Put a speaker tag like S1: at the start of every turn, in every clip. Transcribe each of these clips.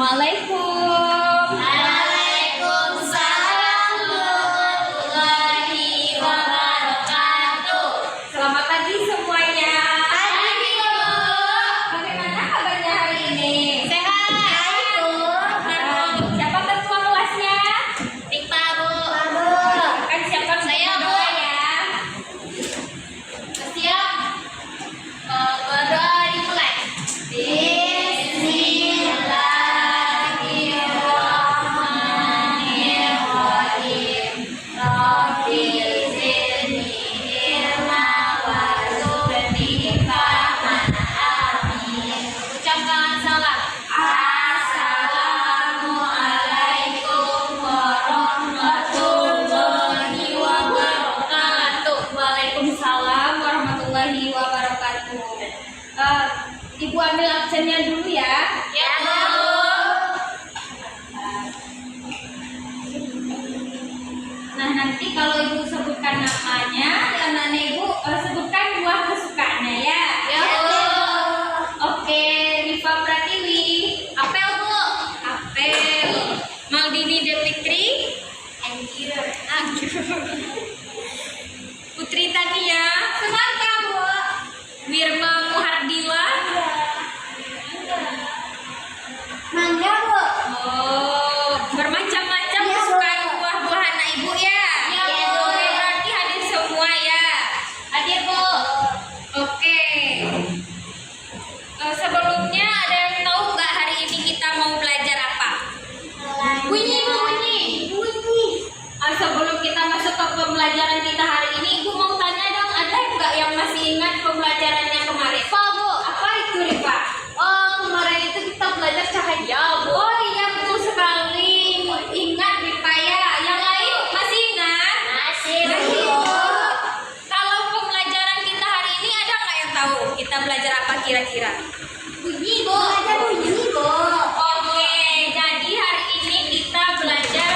S1: Assalamualaikum.
S2: Waalaikumsalam warahmatullahi wabarakatuh.
S1: Selamat pagi semuanya.
S2: Pagi, Bu.
S1: Bagaimana kabarnya hari ini?
S2: Sehat. Baik, Bu.
S1: Siapa ketua kelasnya?
S2: Rikpa, Bu.
S1: Kan siapa
S2: Saya, Bu.
S1: berdoa ya?
S2: Siap. Berdoa dimulai. Bismillahirrahmanirrahim. Rabbi zidni ilma warzuqni fahman. Amin. Ucapkan salam. Assalamualaikum warahmatullahi wabarakatuh.
S1: Waalaikumsalam warahmatullahi wabarakatuh. Ibu ambil absennya dulu ya.
S2: Ya, Bu.
S1: Nah, nanti kalau ibu sebutkan namanya, anak-anak ibu sebutkan buah kesukaannya ya.
S2: Ya, Bu.
S1: Oke, Rifa Pratiwi,
S2: Apel, Bu.
S1: Apel. Maldini Devikri,
S2: Anjir.
S1: Putri Tania,
S2: Semangka, Bu.
S1: Wirma Muhardila.
S2: Mangga, Bu.
S1: Oh, bermacam-macam
S2: Ya,
S1: kesukaan
S2: Bu.
S1: buah-buah anak ibu ya.
S2: Ya, Bu.
S1: Oke, berarti hadir semua ya.
S2: Hadir, Bu.
S1: Oke. Sebelumnya ada yang tahu nggak hari ini kita mau belajar apa?
S2: Bunyi, Bu, bunyi. Bunyi.
S1: Sebelum kita masuk ke pembelajaran kita hari ini, ibu mau tanya dong, ada nggak yang masih ingat pembelajarannya kemarin?
S2: Apa, Bu?
S1: Apa itu, Rifa?
S2: Oh, kemarin itu kita belajar cahaya, Bu.
S1: Oh iya, betul sekali. Ingat, Rifa ya. Yang lain masih ingat?
S2: Masih,
S1: Masih,
S2: Bu.
S1: Bu. Kalau pembelajaran kita hari ini ada nggak yang tahu kita belajar apa kira-kira?
S2: Bunyi, Bu. Belajar bunyi, Bu.
S1: Oke, jadi hari ini kita belajar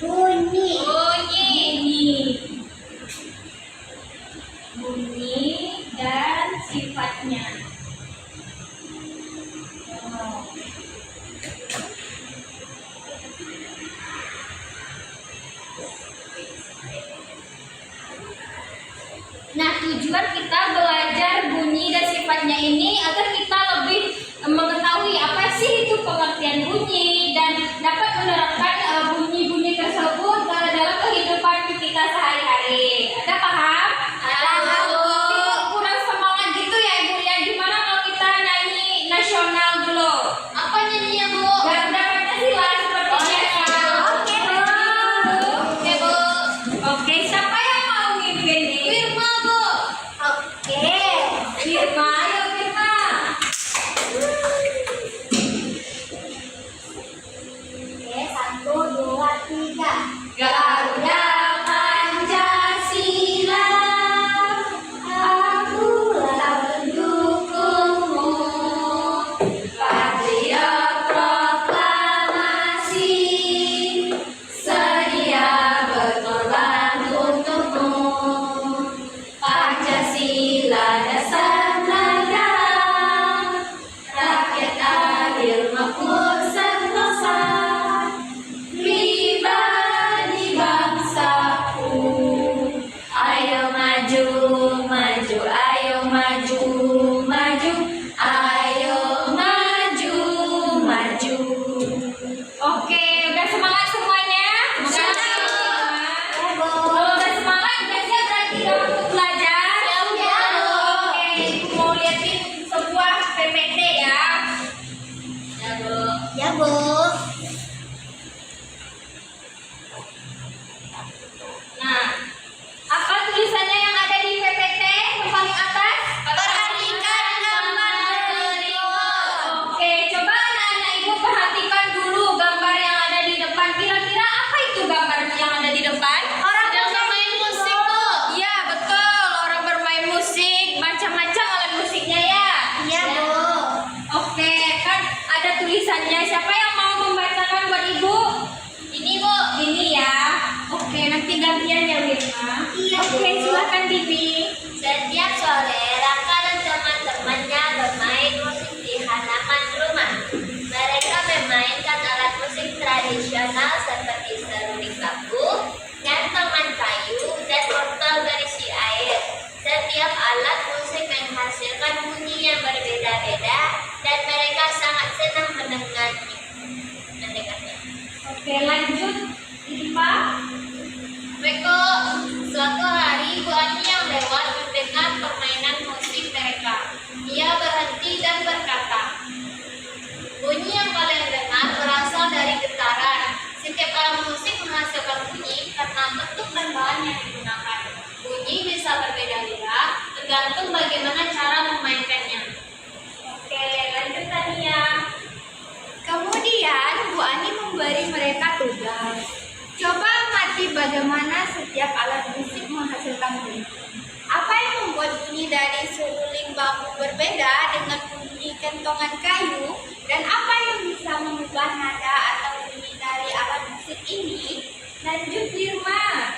S2: Bunyi.
S1: bunyi dan sifatnya. Nah, tujuan kita belajar bunyi dan sifatnya ini agar kita lebih mengetahui apa sih itu pengertian bunyi dan dapat menerapkan bunyi-bunyi tersebut dalam kehidupan kita sehari-hari. Ada paham?
S2: Paham, Bu.
S1: Kurang semangat gitu ya, Ibu ya. Gimana kalau kita nyanyi nasional dulu?
S2: Apa nyanyinya, Bu?
S1: Garuda Pancasila seperti biasa.
S2: Oke, Bu. Oke, Bu.
S1: Oke, siapa yang mau mimpin nih?
S2: Firma, Bu. Oke.
S1: Firma, ayo Firma.
S2: Oke, 1, menghasilkan bunyi karena bentuk dan bahan yang digunakan. Bunyi bisa berbeda-beda tergantung bagaimana cara memainkannya.
S1: Oke, lanjut Tania.
S3: Kemudian Bu Ani memberi mereka tugas. Coba amati bagaimana setiap alat musik menghasilkan bunyi. Apa yang membuat bunyi dari seruling bambu berbeda dengan bunyi kentongan kayu? Dan apa yang bisa mengubah nada atau bunyi dari alat musik ini?
S1: Lanjut Firma.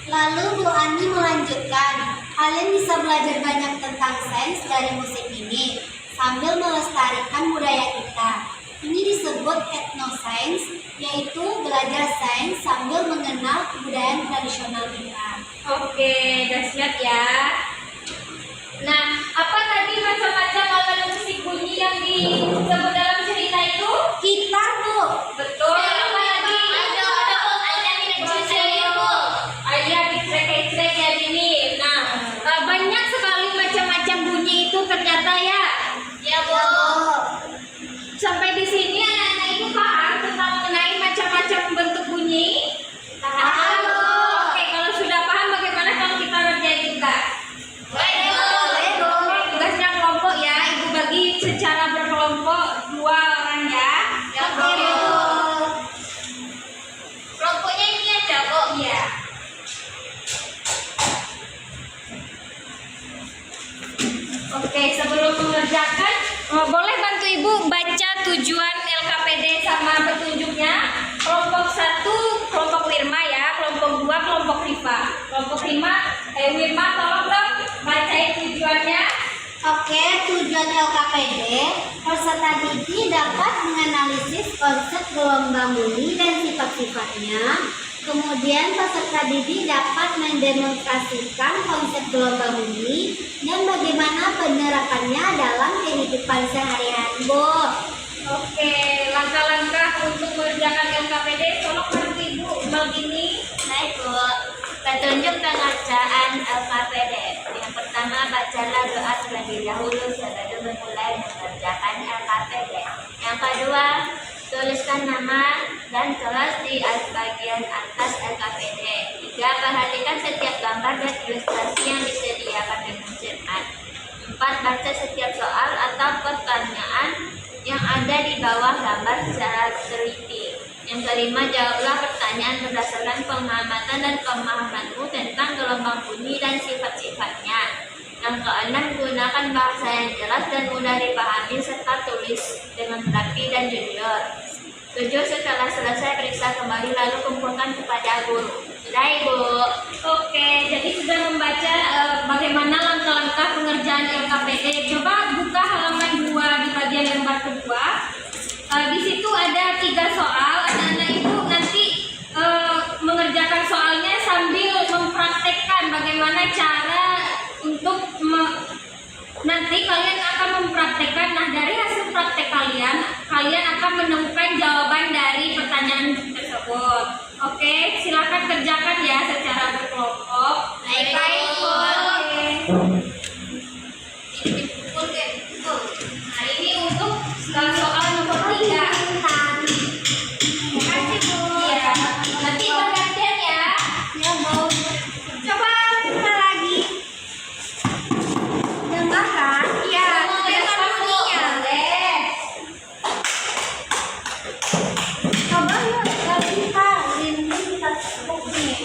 S4: Lalu Bu Ani melanjutkan, kalian bisa belajar banyak tentang sains dari musik ini sambil melestarikan budaya kita. Ini disebut etnoscience, yaitu belajar sains sambil mengenal kebudayaan tradisional kita.
S1: Oke, udah siap ya. Nah, apa tadi macam-macam alat musik bunyi yang disebut dalam cerita itu?
S4: Gitar, Bu.
S1: Betul. Apa lagi? Ayah dicrek-crek ya gini. Nah, banyak sekali macam-macam bunyi itu ternyata ya.
S2: Ya, Bu.
S1: Sampai di sini anak-anak ibu paham tentang mengenai macam-macam bentuk bunyi?
S4: Paham, Bu.
S1: Oke, kalau sudah paham bagaimana kalau kita ngerjain juga?
S4: Boleh, Bu.
S1: Oke, tugasnya kelompok ya. Ibu bagi secara berkelompok 2 orang ya.
S2: Ya, Bu.
S4: Oke, Bu.
S2: Kelompoknya ini aja, Bu.
S1: Iya. Oke, sebelum mengerjakan, boleh bantu ibu baca tujuan LKPD sama petunjuknya. Kelompok 1, kelompok Wirma ya. Kelompok 2, kelompok Rifa. Kelompok Wirma, tolong dong bacain tujuannya.
S4: Oke, tujuan LKPD, peserta didik dapat menganalisis konsep gelombang bunyi dan sifat-sifatnya. Kemudian peserta didik dapat mendemonstrasikan konsep gelombang bunyi dan bagaimana penerapannya dalam kehidupan sehari-hari, Bu.
S1: Oke, langkah-langkah untuk mengerjakan LKPD, tolong bantu ibu begini.
S2: Baik, Bu. Petunjuk pembacaan LKPD. Yang pertama, bacalah doa terlebih dahulu sebelum memulai mengerjakan LKPD. Yang kedua, tuliskan nama dan kelas di bagian atas LKPD. 3. Perhatikan setiap gambar dan ilustrasi yang disediakan dengan cermat. 4. Baca setiap soal atau pertanyaan yang ada di bawah gambar secara teliti. Yang kelima, jawablah pertanyaan berdasarkan pengamatan dan pemahamanmu tentang gelombang bunyi dan sifat-sifatnya. Yang keenam, gunakan bahasa yang jelas dan mudah dipahami serta tulis dengan rapi dan jujur. 7. Setelah selesai, periksa kembali lalu kumpulkan kepada guru. Sudah, Ibu?
S1: Oke, jadi sudah membaca bagaimana langkah-langkah pengerjaan LKPD. Coba buka halaman 2 di bagian lembar kedua. Di situ ada 3 soal. Anak-anak ibu nanti mengerjakan soalnya sambil mempraktekkan bagaimana cara untuk nanti kalian akan mempraktekkan. Nah, dari hasil praktek kalian akan menemukan jawaban dari pertanyaan tersebut. Oke, silakan kerjakan ya secara berkelompok.
S2: Baik, Bu.
S1: Oke.
S2: Ini dipukul, deh.
S1: Nah, ini untuk soal nomor 3.
S4: Terima kasih, Bu.
S1: Iya, nanti pergantian ya.
S4: Ya, Bu. Coba buka lagi. Gambaran?
S1: Iya,
S4: dengan bunyinya.
S1: boleh.
S4: Coba yuk, kita lihat kita nih.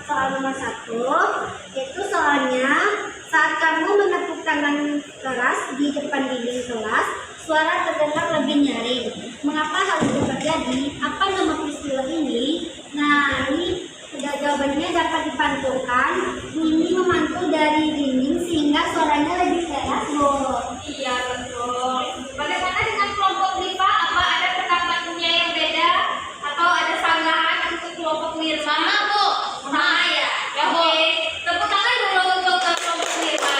S4: soal nomor 1, yaitu soalnya saat kamu menepuk tangan keras di depan dinding kelas, suara terdengar lebih nyaring. Mengapa hal itu terjadi? Apa nama peristiwa ini? Nah, ini jawabannya dapat dipantulkan. Bunyi memantul dari dinding sehingga suaranya lebih keras, Bu.
S1: Iya, betul. Bagaimana dengan kelompok Rifa? Apa ada pendapatnya yang beda? Atau ada sanggahan untuk kelompok Mirma?
S2: Sama, Bu.
S1: Sama ya?
S2: Ya, Bu.
S1: Oke. Tepuk tangan dulu untuk kelompok Mirma.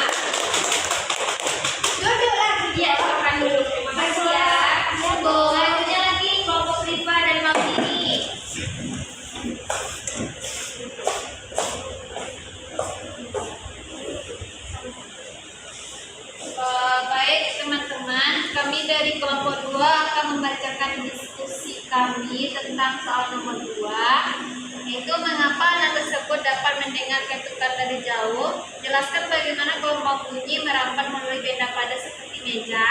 S3: Duduk lagi.
S1: Iya, silakan dulu. Terima kasih ya.
S4: Ya, Bu.
S1: Selanjutnya lagi kelompok Rifa dan Mafini. Baik teman-teman, kami dari kelompok 2 akan membacakan diskusi kami tentang soal nomor 2, yaitu mengapa anak tersebut dapat mendengar ketukan dari jauh. Jelaskan bagaimana gelombang bunyi merambat melalui benda padat seperti meja.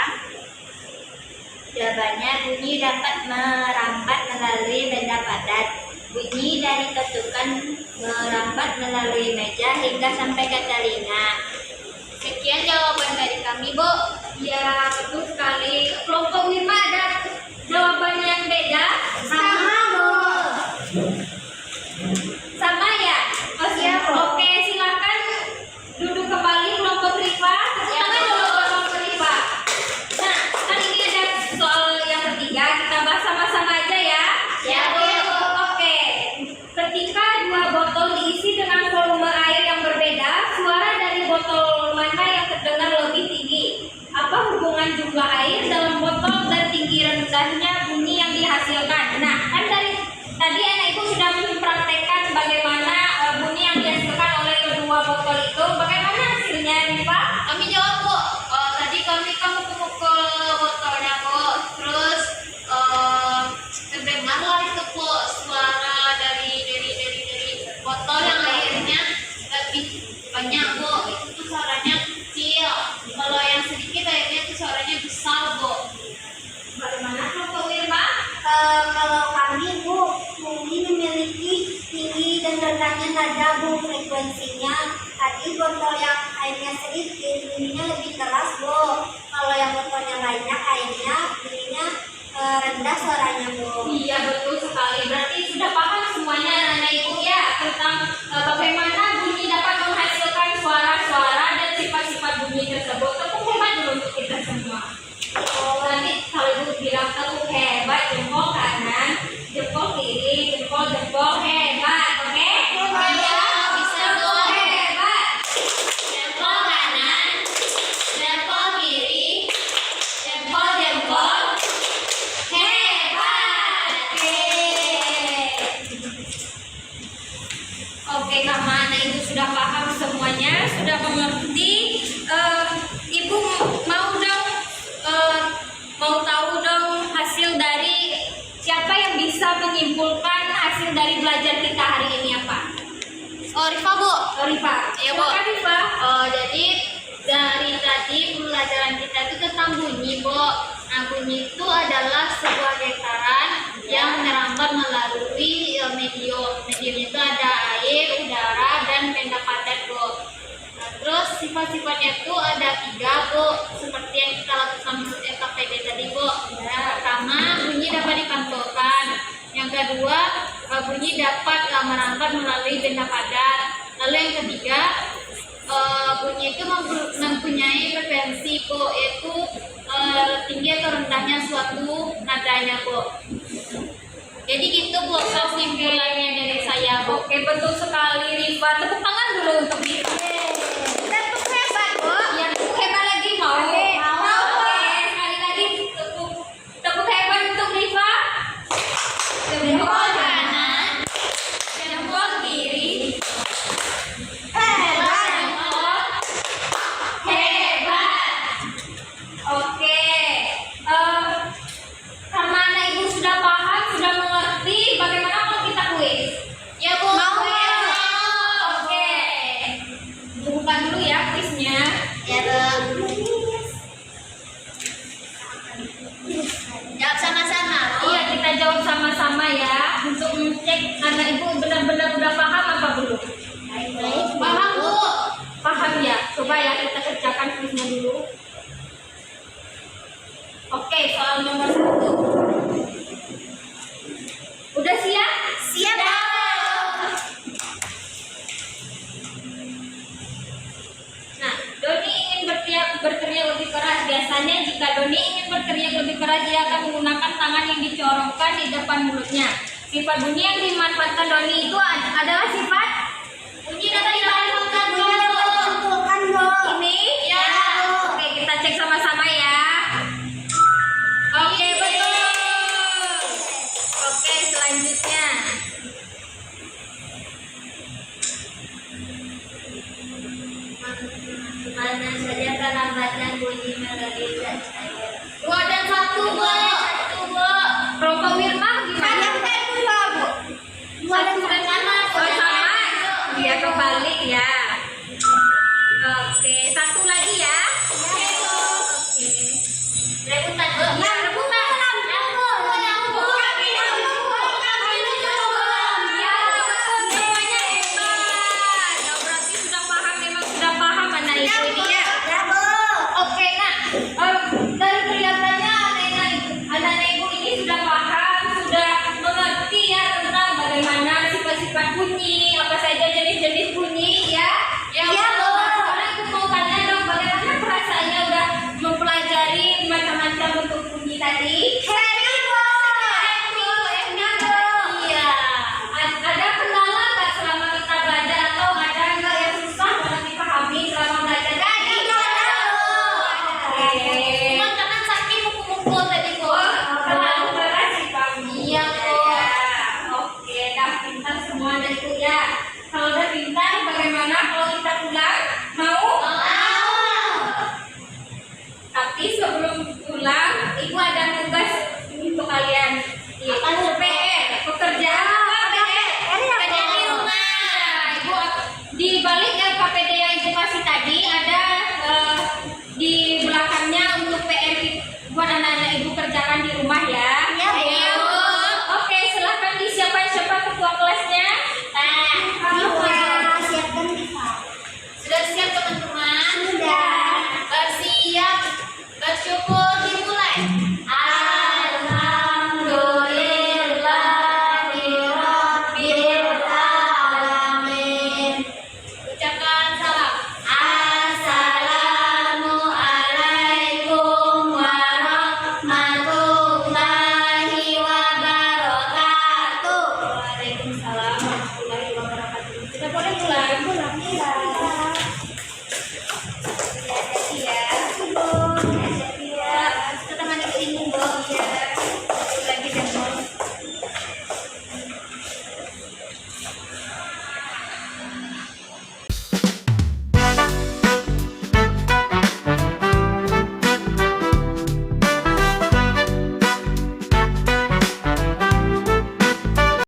S2: Jawabannya, bunyi dapat merambat melalui benda padat. Bunyi dari ketukan merambat melalui meja hingga sampai ke telinga.
S1: Sekian jawaban dari kami, Bu. Ya, betul sekali. Kelompok 5 ada jawabannya yang beda?
S4: Sama, Bu.
S1: Sama ya? Oh, siap. Oke, silakan duduk kembali kelompok Rifa. Tepuk tangan dulu kelompok Rifa. Nah, kan ini ada soal yang ketiga. Kita bahas sama-sama aja ya.
S2: Ya, Bu.
S1: Oke. Ketika 2 botol diisi dengan volume air yang berbeda, suara dari botol mana yang terdengar lebih tinggi? Apa hubungan jumlah air dalam botol dan tinggi rendahnya bunyi yang dihasilkan? Nah, kan dari tadi anak ibu sudah mempraktekkan bagaimana bunyi yang dihasilkan oleh kedua botol itu. Bagaimana hasilnya, Rifa?
S2: Kami jawab, Bu. Tadi kami pukul botolnya, Bu. Terus terdengarlah itu, Bu, suara dari botol yang airnya lebih banyak, Bu. Itu tuh suaranya kecil. Kalau yang sedikit airnya tuh suaranya besar, Bu.
S1: Bagaimana kelompok Wirma?
S4: Kalau kami, Bu, bunyi memiliki tinggi dan rendahnya nada, Bu, frekuensinya. Tadi botol yang airnya sedikit, bunyinya lebih keras, Bu. Kalau yang botolnya banyak airnya, bunyinya rendah suaranya, Bu.
S1: Iya, betul sekali. Berarti sudah paham semuanya anak ibu ya tentang bagaimana bunyi dapat menghasilkan suara-suara dan sifat-sifat bunyi tersebut. Tepuk hebat dulu untuk kita semua. Oh, nanti kalau ibu bilang tepuk hebat, jempol kanan, jempol kiri, jempol hebat, oke?
S2: Iya, bisa, Bu.
S1: Jempol hebat.
S2: Jempol kanan, jempol kiri,
S1: Jempol hebat. Oke, karena anak ibu sudah paham semuanya, sudah mengerti. Ibu mau tahu dong hasil dari siapa yang bisa menyimpulkan hasil dari belajar kita hari ini apa?
S2: Oh, Rifa, Bu.
S1: Oh, Rifa.
S2: Iya, Bu.
S1: Silakan, Rifa.
S2: Jadi dari tadi pembelajaran kita itu tentang bunyi, Bu. Nah, bunyi itu adalah sebuah getaran yang merambat melalui medium. Medium itu ada air, udara, dan benda padat, Bu. Nah, terus sifat-sifatnya itu ada 3, Bu. Seperti yang kita lakukan di KPD tadi, Bu. Yang pertama, bunyi dapat dipantulkan. Yang kedua, bunyi dapat merambat melalui benda padat. Lalu yang ketiga, bunyi itu mempunyai frekuensi, Bu, yaitu tinggi atau rendahnya suatu nadanya, Bu. Jadi gitu, Bu, kesimpulannya dari saya, Bu.
S1: Oke, betul sekali, Rifa. Tepuk tangan dulu untuk Rifa.
S3: Tepuk hebat, Bu.
S1: Yang tepuk hebat lagi mau?
S3: Mau.
S1: Oke, sekali lagi tepuk hebat untuk Rifa. Jempol kanan, jempol kiri,
S3: Hebat.
S1: jempol hebat. Oke, karena anak ibu sudah paham, sudah mengerti, bagaimana kalau kita kuis?
S2: Ya, Bu.
S3: Mau ya?
S1: jika Doni ingin berteriak lebih keras, dia akan menggunakan tangan yang dicorongkan di depan mulutnya. Sifat bunyi yang dimanfaatkan Doni itu adalah sifat bunyi dan dimanfaatkan ini ya. Oke, kita cek sama-sama ya. Oke, betul. Oke, selanjutnya.
S2: Mana saja kelambatan bunyi melodi dan cair.
S1: 2 dan 1, Bu. Ropa Wirma gimana?
S3: Saya dulu, Bu.
S1: 1 dan 1. Oh, sama. Dia kebalik ya.